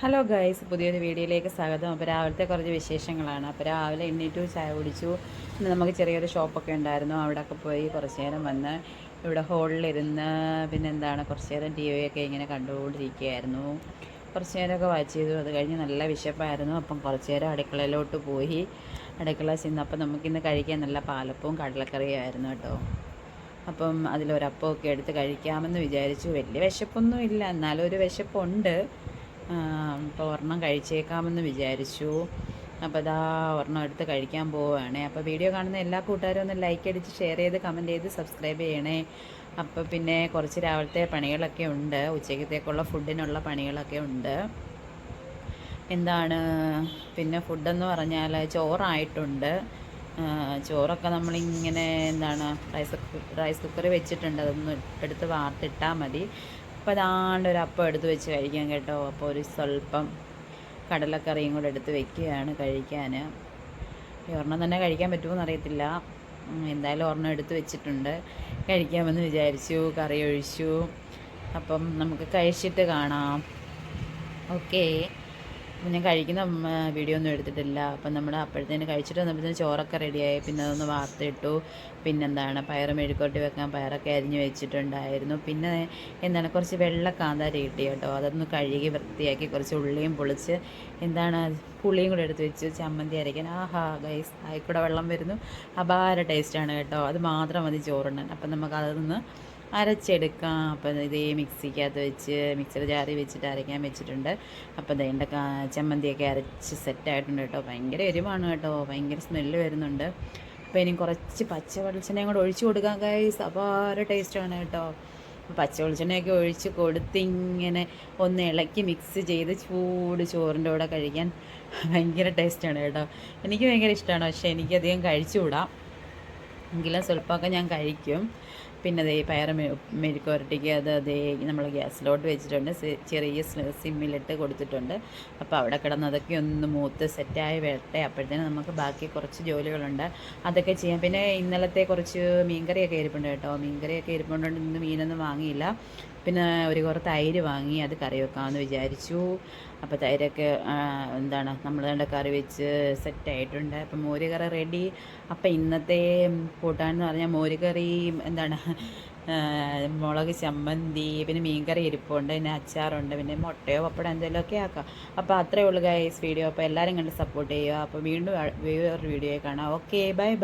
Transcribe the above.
Hello guys, പുതിയൊരു വീഡിയോയിലേക്ക് സ്വാഗതം. അപ്പോൾ രാവിലത്തെ കുറച്ച് വിശേഷങ്ങളാണ്. അപ്പോൾ രാവിലെ എണ്ണീറ്റു, ചായ കുടിച്ചു. പിന്നെ നമുക്ക് ചെറിയൊരു ഷോപ്പൊക്കെ ഉണ്ടായിരുന്നു, അവിടെയൊക്കെ പോയി കുറച്ച് നേരം വന്ന് ഇവിടെ ഹോളിലിരുന്ന് പിന്നെ കുറച്ച് നേരം ടി വിയൊക്കെ ഇങ്ങനെ കണ്ടുകൊണ്ടിരിക്കുകയായിരുന്നു. കുറച്ച് നേരമൊക്കെ വാച്ച് ചെയ്തു. അത് കഴിഞ്ഞ് നല്ല വിശപ്പായിരുന്നു. അപ്പം കുറച്ച് നേരം അടുക്കളയിലോട്ട് പോയി. അടുക്കള ചെന്നപ്പോൾ നമുക്കിന്ന് കഴിക്കാൻ നല്ല പാലപ്പവും കടലക്കറിയായിരുന്നു കേട്ടോ. അപ്പം അതിലൊരപ്പമൊക്കെ എടുത്ത് കഴിക്കാമെന്ന് വിചാരിച്ചു. വലിയ വിശപ്പൊന്നും ഇല്ല, എന്നാലും ഒരു വിശപ്പുണ്ട്. അപ്പോൾ ഒരെണ്ണം കഴിച്ചേക്കാമെന്ന് വിചാരിച്ചു. അപ്പോൾ ഇതാ ഒരെണ്ണം എടുത്ത് കഴിക്കാൻ പോവുകയാണ്. അപ്പോൾ വീഡിയോ കാണുന്ന എല്ലാ കൂട്ടുകാരും ഒന്ന് ലൈക്ക് അടിച്ച് ഷെയർ ചെയ്ത് കമൻറ്റ് ചെയ്ത് സബ്സ്ക്രൈബ് ചെയ്യണേ. അപ്പോൾ പിന്നെ കുറച്ച് രാവിലത്തെ പണികളൊക്കെ ഉണ്ട്, ഉച്ചക്കത്തേക്കുള്ള ഫുഡിനുള്ള പണികളൊക്കെ ഉണ്ട്. പിന്നെ ഫുഡെന്ന് പറഞ്ഞാൽ ചോറായിട്ടുണ്ട്. ചോറൊക്കെ നമ്മളിങ്ങനെ റൈസ് കുക്കറിൽ വെച്ചിട്ടുണ്ട്, അതൊന്ന് എടുത്ത് വാർത്തിട്ടാൽ മതി. അപ്പോൾ അതാണ്ട് ഒരു അപ്പം എടുത്ത് വെച്ച് കഴിക്കാൻ കേട്ടോ. അപ്പോൾ ഒരു സ്വല്പം കടലക്കറിയും കൂടെ എടുത്ത് വെക്കുകയാണ് കഴിക്കാൻ. ഒരെണ്ണം തന്നെ കഴിക്കാൻ പറ്റുമോ എന്നറിയത്തില്ല, എന്തായാലും ഒരെണ്ണം എടുത്ത് വെച്ചിട്ടുണ്ട്. കഴിക്കാമെന്ന് വിചാരിച്ചു, കറി ഒഴിച്ചു. അപ്പം നമുക്ക് കഴിച്ചിട്ട് കാണാം. ഓക്കേ. ഞാൻ കഴിക്കുന്ന വീഡിയോ ഒന്നും എടുത്തിട്ടില്ല. അപ്പം നമ്മൾ അപ്പോഴത്തേന് കഴിച്ചിട്ട് വന്നപ്പോഴത്തേന് ചോറൊക്കെ റെഡിയായി. പിന്നെ അതൊന്ന് വാർത്തിട്ടു. പയർ മെഴുക്കോട്ടി വെക്കാൻ പയറൊക്കെ അരിഞ്ഞ് വെച്ചിട്ടുണ്ടായിരുന്നു. പിന്നെ കുറച്ച് വെള്ള കാന്താരി കിട്ടി കേട്ടോ. അതൊന്ന് കഴുകി വൃത്തിയാക്കി കുറച്ച് ഉള്ളിയും പൊളിച്ച് പുളിയും കൂടെ എടുത്ത് വെച്ച് ചമ്മന്തി അരയ്ക്കാൻ. ആഹാ ഗൈസ്, ആയിക്കൂടെ വെള്ളം വരുന്നു. അപാര ടേസ്റ്റാണ് കേട്ടോ. അത് മാത്രം മതി ചോറുണ്ണാൻ. അപ്പം നമുക്കതൊന്ന് അരച്ചെടുക്കാം. അപ്പം ഇതേ മിക്സിക്കകത്ത് വെച്ച് മിക്സിയുടെ ജാറിൽ വെച്ചിട്ട് അരയ്ക്കാൻ വെച്ചിട്ടുണ്ട്. അപ്പം വേണ്ട ചമ്മന്തിയൊക്കെ അരച്ച് സെറ്റായിട്ടുണ്ട് കേട്ടോ. ഭയങ്കര എരിവാണ് കേട്ടോ, ഭയങ്കര സ്മെല്ല് വരുന്നുണ്ട്. അപ്പോൾ ഇനി കുറച്ച് പച്ച വെളിച്ചെണ്ണയും കൂടെ ഒഴിച്ച് കൊടുക്കാം ഗൈസ്. അപാര ടേസ്റ്റാണ് കേട്ടോ. പച്ച വെളിച്ചെണ്ണയൊക്കെ ഒഴിച്ച് കൊടുത്തിങ്ങനെ ഒന്ന് ഇളക്കി മിക്സ് ചെയ്ത് ചൂട് ചോറിൻ്റെ കൂടെ കഴിക്കാൻ ഭയങ്കര ടേസ്റ്റാണ് കേട്ടോ. എനിക്ക് ഭയങ്കര ഇഷ്ടമാണ്, പക്ഷേ എനിക്കധികം കഴിച്ചുകൂടാം, എങ്കിലും സ്വല്പമൊക്കെ ഞാൻ കഴിക്കും. പിന്നെ പയർ മെഴുക്കുവരട്ടിക്ക് അതേ നമ്മൾ ഗ്യാസിലോട്ട് വെച്ചിട്ടുണ്ട്, ചെറിയ സിമ്മിലിട്ട് കൊടുത്തിട്ടുണ്ട്. അപ്പോൾ അവിടെ കിടന്ന് അതൊക്കെ ഒന്ന് മൂത്ത് സെറ്റായി വരട്ടെ. അപ്പോഴത്തേനും നമുക്ക് ബാക്കി കുറച്ച് ജോലികളുണ്ട്, അതൊക്കെ ചെയ്യാം. പിന്നെ ഇന്നലത്തെ കുറച്ച് മീൻകറിയൊക്കെ ഇരിപ്പുണ്ട് കേട്ടോ. മീൻകറിയൊക്കെ ഇരിപ്പുണ്ട്, ഇന്ന് മീനൊന്നും വാങ്ങിയില്ല. പിന്നെ ഒരു കുറച്ച് തൈര് വാങ്ങി, അത് കറി വെക്കാമെന്ന് വിചാരിച്ചു. അപ്പോൾ തൈരൊക്കെ നമ്മൾ കറി വെച്ച് സെറ്റായിട്ടുണ്ട്. അപ്പം മോര് കറി റെഡി. അപ്പം ഇന്നത്തെ കൂട്ടാനെന്ന് പറഞ്ഞാൽ മോര് കറി മുളക് ചമ്മന്തി, പിന്നെ മീൻകറി ഇരിപ്പുണ്ട്, പിന്നെ അച്ചാറുണ്ട്, പിന്നെ മുട്ടയോ പപ്പടം എന്തെങ്കിലുമൊക്കെ ആക്കാം. അപ്പോൾ അത്രയേ ഉള്ളൂ ഗൈസ് വീഡിയോ. അപ്പോൾ എല്ലാവരും കണ്ട് സപ്പോർട്ട് ചെയ്യുക. അപ്പോൾ വീണ്ടും വേറൊരു വീഡിയോ കാണാം. Okay, bye bye.